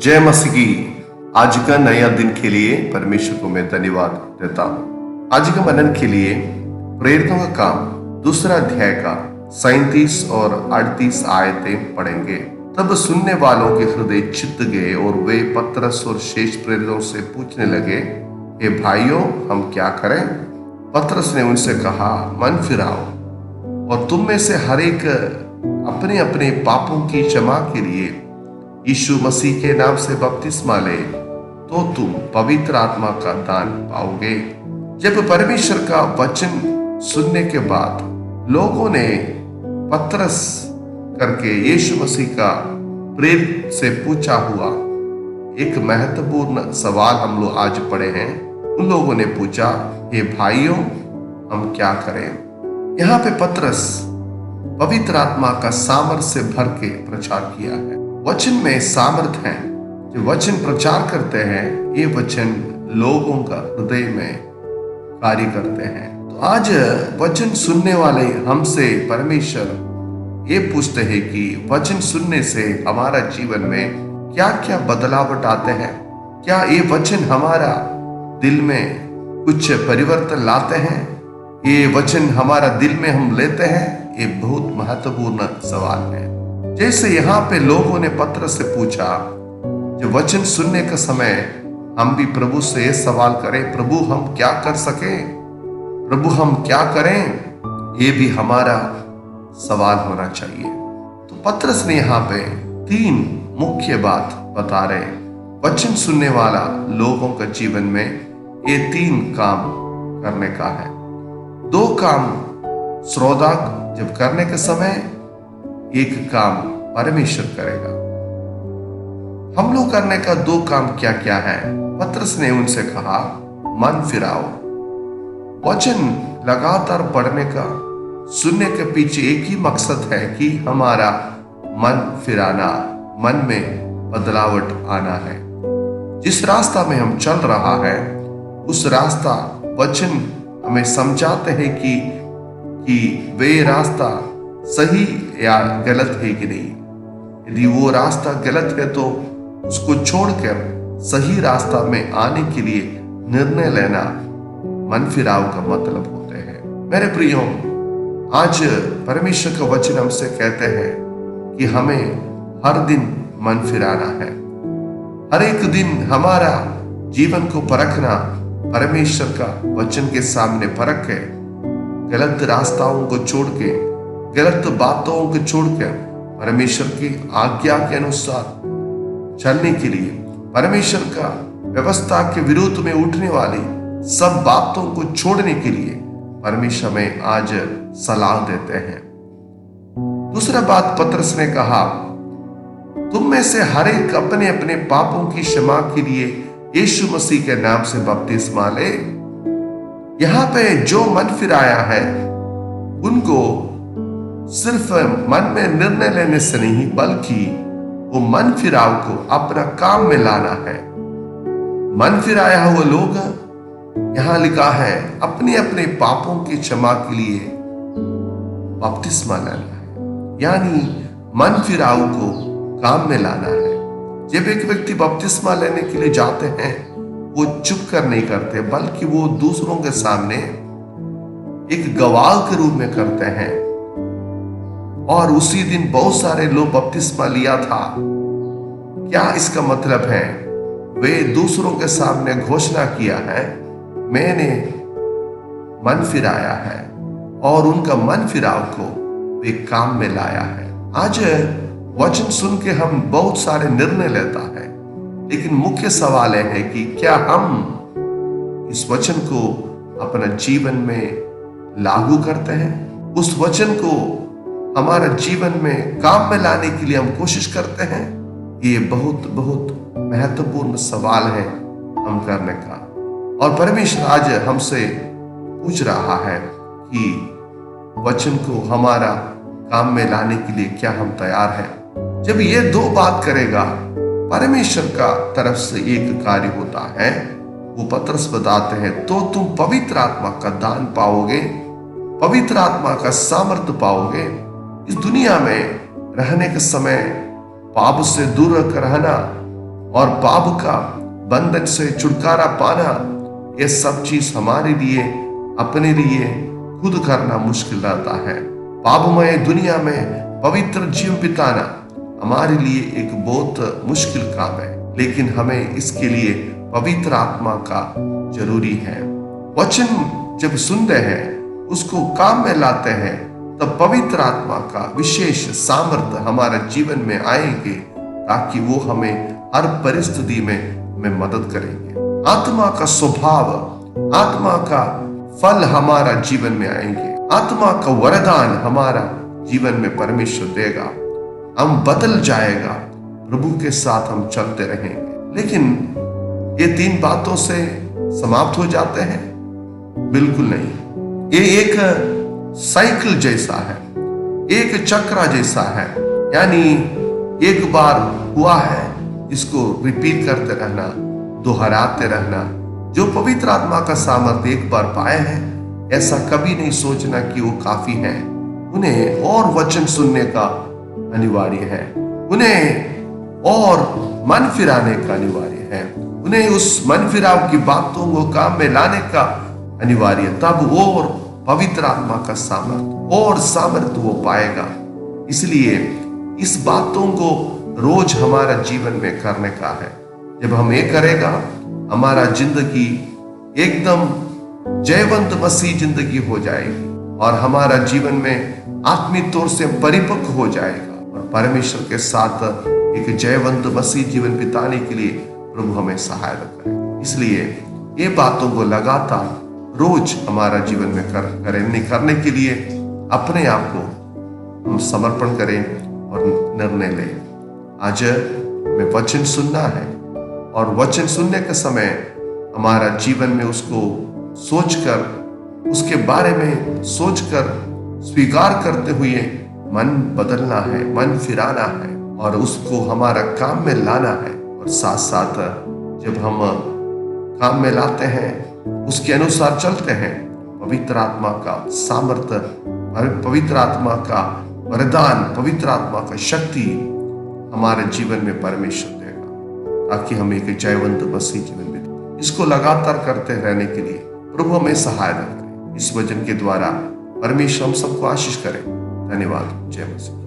जय मसीह की। आज का नया दिन के लिए परमेश्वर को मैं धन्यवाद देता हूँ। आज के मनन के लिए प्रेरितों का काम दूसरा अध्याय का 37 और 38 आयतें पढ़ेंगे। तब सुनने वालों के हृदय चित गए और वे पतरस और शेष प्रेरितों से पूछने लगे, हे भाइयों, हम क्या करें? पतरस ने उनसे कहा, मन फिराओ और तुम में से हर एक अपने अपने पापों की क्षमा के लिए यीशु मसीह के नाम से बपतिस्मा ले, तो तुम पवित्र आत्मा का दान पाओगे। जब परमेश्वर का वचन सुनने के बाद लोगों ने पतरस करके यीशु मसीह का प्रेरित से पूछा हुआ एक महत्वपूर्ण सवाल हम लोग आज पढ़े हैं। उन लोगों ने पूछा, हे भाइयों, हम क्या करें? यहाँ पे पतरस पवित्र आत्मा का सामर्थ्य से भर के प्रचार किया है। वचन में सामर्थ है। जो वचन प्रचार करते हैं, ये वचन लोगों का हृदय में कार्य करते हैं। तो आज वचन सुनने वाले हमसे परमेश्वर ये पूछते हैं कि वचन सुनने से हमारा जीवन में क्या क्या बदलाव आते हैं? क्या ये वचन हमारा दिल में कुछ परिवर्तन लाते हैं? ये वचन हमारा दिल में हम लेते हैं? ये बहुत महत्वपूर्ण सवाल है। जैसे यहाँ पे लोगों ने पतरस से पूछा, जो वचन सुनने का समय हम भी प्रभु से ये सवाल करें, प्रभु हम क्या कर सके, प्रभु हम क्या करें? ये भी हमारा सवाल होना चाहिए। तो पतरस ने यहाँ पे 3 मुख्य बात बता रहे। वचन सुनने वाला लोगों का जीवन में ये 3 काम करने का है। 2 काम श्रोता जब करने के समय, एक काम परमेश्वर करेगा। हम लोग करने का 2 काम क्या क्या है? पतरस ने उनसे कहा, मन फिराओ। वचन लगातार पढ़ने का, सुनने के पीछे एक ही मकसद है कि हमारा मन फिराना, मन में बदलावट आना है। जिस रास्ता में हम चल रहा है, उस रास्ता वचन हमें समझाते हैं कि वे रास्ता सही या गलत है कि नहीं। यदि वो रास्ता गलत है तो उसको छोड़कर सही रास्ता में आने के लिए निर्णय लेना मन फिराव का मतलब होते हैं। मेरे प्रियो, आज परमेश्वर का वचन हमसे कहते हैं कि हमें हर दिन मन फिराना है। हर एक दिन हमारा जीवन को परखना, परमेश्वर का वचन के सामने परख है। गलत रास्ताओं को छोड़ के, गलत बातों को छोड़कर परमेश्वर की आज्ञा के अनुसार चलने के लिए, परमेश्वर का व्यवस्था के विरुद्ध में उठने वाली सब बातों को छोड़ने के लिए परमेश्वर में आज सलाह देते हैं। दूसरा बात पतरस ने कहा, तुम में से हर एक अपने अपने पापों की क्षमा के लिए यीशु मसीह के नाम से बपतिस्मा ले। यहां पे जो मन फिराया है, उनको सिर्फ मन में निर्णय लेने से नहीं, बल्कि वो मन फिराव को अपना काम में लाना है। मन फिराया हुआ लोग, यहां लिखा है, अपने अपने पापों की क्षमा के लिए बपतिस्मा लेना है। यानी मन फिराव को काम में लाना है। जब एक व्यक्ति बपतिस्मा लेने के लिए जाते हैं, वो चुप कर नहीं करते, बल्कि वो दूसरों के सामने एक गवाह के रूप में करते हैं। और उसी दिन बहुत सारे लोग बपतिस्मा लिया था। क्या इसका मतलब है? वे दूसरों के सामने घोषणा किया है, मैंने मन फिराया है, और उनका मन फिराव को वे काम में लाया है। आज वचन सुन के हम बहुत सारे निर्णय लेता है, लेकिन मुख्य सवाल है कि क्या हम इस वचन को अपना जीवन में लागू करते हैं? उस वचन को हमारा जीवन में काम में लाने के लिए हम कोशिश करते हैं? ये बहुत बहुत महत्वपूर्ण सवाल है हम करने का। और परमेश्वर आज हमसे पूछ रहा है कि वचन को हमारा काम में लाने के लिए क्या हम तैयार हैं? जब ये 2 बात करेगा, परमेश्वर का तरफ से एक कार्य होता है। वो पतरस बताते हैं, तो तुम पवित्र आत्मा का दान पाओगे, पवित्र आत्मा का सामर्थ्य पाओगे। इस दुनिया में रहने के समय पाप से दूर रहना और पाप का बंधन से छुटकारा पाना, यह सब चीज हमारे लिए, अपने लिए खुद करना मुश्किल रहता है। पापमय दुनिया में पवित्र जीवन बिताना हमारे लिए एक बहुत मुश्किल काम है, लेकिन हमें इसके लिए पवित्र आत्मा का जरूरी है। वचन जब सुनते हैं, उसको काम में लाते हैं, तब पवित्र आत्मा का विशेष सामर्थ्य हमारे जीवन में आएंगे, ताकि वो हमें हर परिस्थिति में हमें मदद करेंगे। आत्मा का स्वभाव, आत्मा का फल हमारा जीवन में आएंगे। आत्मा का वरदान हमारा जीवन में परमेश्वर देगा। हम बदल जाएगा, प्रभु के साथ हम चलते रहेंगे। लेकिन ये 3 बातों से समाप्त हो जाते हैं? बिल्कुल नहीं। ये एक साइकिल जैसा है, एक चक्र जैसा है। यानी एक बार हुआ है, इसको रिपीट करते रहना, दोहराते रहना। जो पवित्र आत्मा का सामर्थ्य एक बार पाए हैं, ऐसा कभी नहीं सोचना कि वो काफी है। उन्हें और वचन सुनने का अनिवार्य है, उन्हें और मन फिराने का अनिवार्य है, उन्हें उस मन फिराव की बातों को काम में लाने का अनिवार्य, तब और पवित्र आत्मा का सामर्थ्य और सामर्थ्य वो पाएगा। इसलिए इस बातों को रोज हमारा जीवन में करने का है। जब हम ये करेगा, हमारा जिंदगी एकदम जयवंत मसीह जिंदगी हो जाएगी और हमारा जीवन में आत्मिक तौर से परिपक्व हो जाएगा और परमेश्वर के साथ एक जयवंत मसीह जीवन बिताने के लिए प्रभु हमें सहायता करे। इसलिए ये बातों को लगातार रोज हमारा जीवन में करने के लिए अपने आप को हम समर्पण करें और निर्णय लें। आज हमें वचन सुनना है और वचन सुनने के समय हमारा जीवन में उसको सोचकर, उसके बारे में सोचकर स्वीकार करते हुए मन बदलना है, मन फिराना है और उसको हमारा काम में लाना है। और साथ साथ जब हम काम में लाते हैं, उसके अनुसार चलते हैं, पवित्र आत्मा का सामर्थ्य, पवित्र आत्मा का वरदान, पवित्र आत्मा का शक्ति हमारे जीवन में परमेश्वर देगा, ताकि हम एक जयवंत मसीह जीवन में इसको लगातार करते रहने के लिए प्रभु हमें सहायता करें। इस वचन के द्वारा परमेश्वर हम सबको आशीष करें। धन्यवाद। जय मसीह।